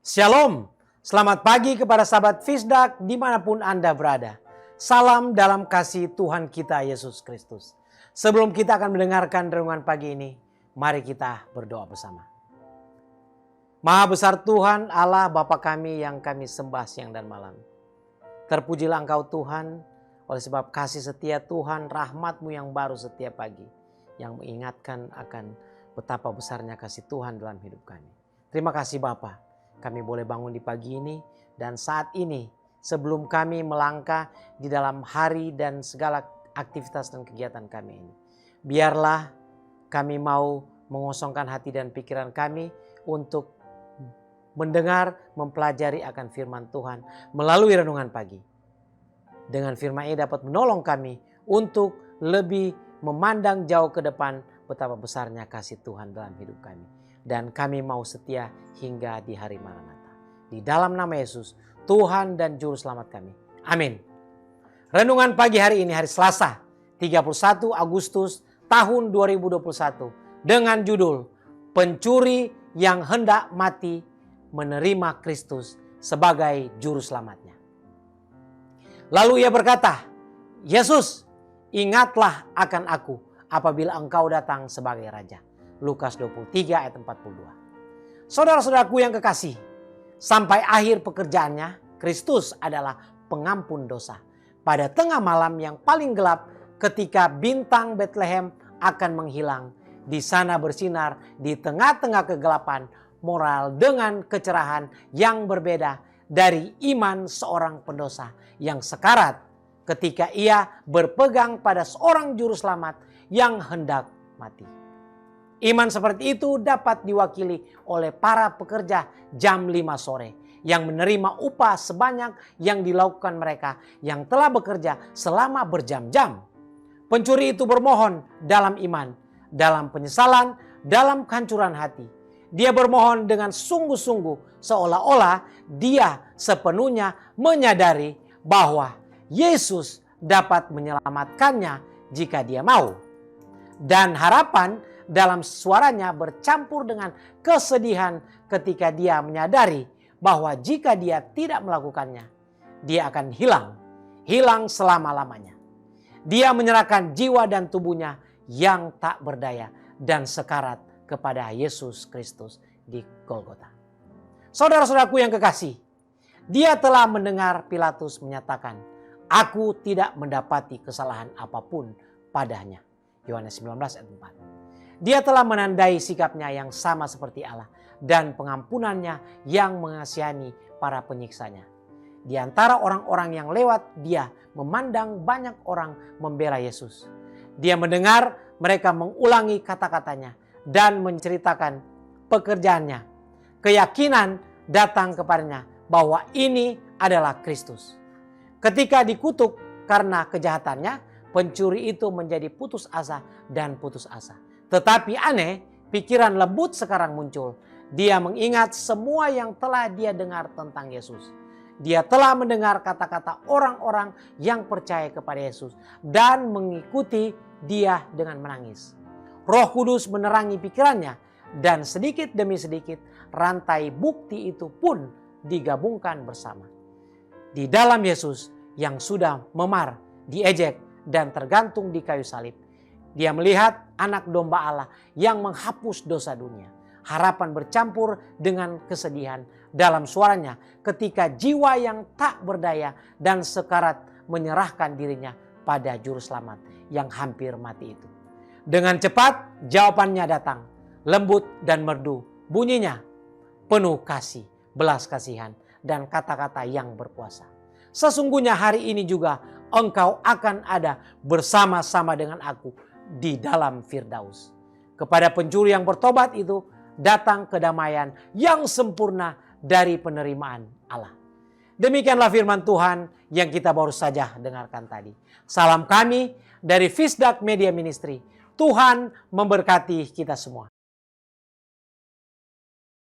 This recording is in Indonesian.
Shalom, selamat pagi kepada sahabat Fisdak dimanapun Anda berada. Salam dalam kasih Tuhan kita Yesus Kristus. Sebelum kita akan mendengarkan renungan pagi ini, mari kita berdoa bersama. Maha besar Tuhan Allah Bapa kami yang kami sembah siang dan malam. Terpujilah Engkau Tuhan, oleh sebab kasih setia Tuhan, rahmat-Mu yang baru setiap pagi, yang mengingatkan akan betapa besarnya kasih Tuhan dalam hidup kami. Terima kasih Bapa. Kami boleh bangun di pagi ini dan saat ini sebelum kami melangkah di dalam hari dan segala aktivitas dan kegiatan kami ini. Biarlah kami mau mengosongkan hati dan pikiran kami untuk mendengar, mempelajari akan firman Tuhan melalui renungan pagi. Dengan firman ini dapat menolong kami untuk lebih memandang jauh ke depan betapa besarnya kasih Tuhan dalam hidup kami. Dan kami mau setia hingga di hari Maranatha. Di dalam nama Yesus, Tuhan dan Juru Selamat kami. Amin. Renungan pagi hari ini hari Selasa, 31 Agustus tahun 2021. Dengan judul, Pencuri yang hendak mati menerima Kristus sebagai Juru Selamatnya. Lalu ia berkata, Yesus, ingatlah akan aku apabila engkau datang sebagai Raja. Lukas 23 ayat 42. Saudara-saudaraku yang kekasih, sampai akhir pekerjaannya, Kristus adalah pengampun dosa. Pada tengah malam yang paling gelap, ketika bintang Bethlehem akan menghilang, di sana bersinar di tengah-tengah kegelapan moral dengan kecerahan yang berbeda dari iman seorang pendosa yang sekarat ketika ia berpegang pada seorang juru selamat yang hendak mati. Iman seperti itu dapat diwakili oleh para pekerja jam 5 sore yang menerima upah sebanyak yang dilakukan mereka yang telah bekerja selama berjam-jam. Pencuri itu bermohon dalam iman, dalam penyesalan, dalam kehancuran hati. Dia bermohon dengan sungguh-sungguh seolah-olah dia sepenuhnya menyadari bahwa Yesus dapat menyelamatkannya jika dia mau. Dan harapan dalam suaranya bercampur dengan kesedihan ketika dia menyadari bahwa jika dia tidak melakukannya, dia akan hilang selama-lamanya. Dia menyerahkan jiwa dan tubuhnya yang tak berdaya dan sekarat kepada Yesus Kristus di Golgota. Saudara-saudaraku yang kekasih, dia telah mendengar Pilatus menyatakan, "Aku tidak mendapati kesalahan apapun padanya." Yohanes 19 ayat 4. Dia telah menandai sikapnya yang sama seperti Allah dan pengampunannya yang mengasihani para penyiksanya. Di antara orang-orang yang lewat dia memandang banyak orang membela Yesus. Dia mendengar mereka mengulangi kata-katanya dan menceritakan pekerjaannya. Keyakinan datang kepadanya bahwa ini adalah Kristus. Ketika dikutuk karena kejahatannya, pencuri itu menjadi putus asa dan putus asa. Tetapi aneh, pikiran lembut sekarang muncul. Dia mengingat semua yang telah dia dengar tentang Yesus. Dia telah mendengar kata-kata orang-orang yang percaya kepada Yesus dan mengikuti dia dengan menangis. Roh Kudus menerangi pikirannya dan sedikit demi sedikit rantai bukti itu pun digabungkan bersama. Di dalam Yesus yang sudah memar, diejek dan tergantung di kayu salib, dia melihat anak domba Allah yang menghapus dosa dunia. Harapan bercampur dengan kesedihan dalam suaranya ketika jiwa yang tak berdaya dan sekarat menyerahkan dirinya pada juru selamat yang hampir mati itu. Dengan cepat jawabannya datang, lembut dan merdu bunyinya, penuh kasih, belas kasihan dan kata-kata yang berkuasa. Sesungguhnya hari ini juga engkau akan ada bersama-sama dengan aku di dalam Firdaus. Kepada pencuri yang bertobat itu datang kedamaian yang sempurna dari penerimaan Allah. Demikianlah firman Tuhan yang kita baru saja dengarkan tadi. Salam kami dari Fisdak Media Ministry. Tuhan memberkati kita semua.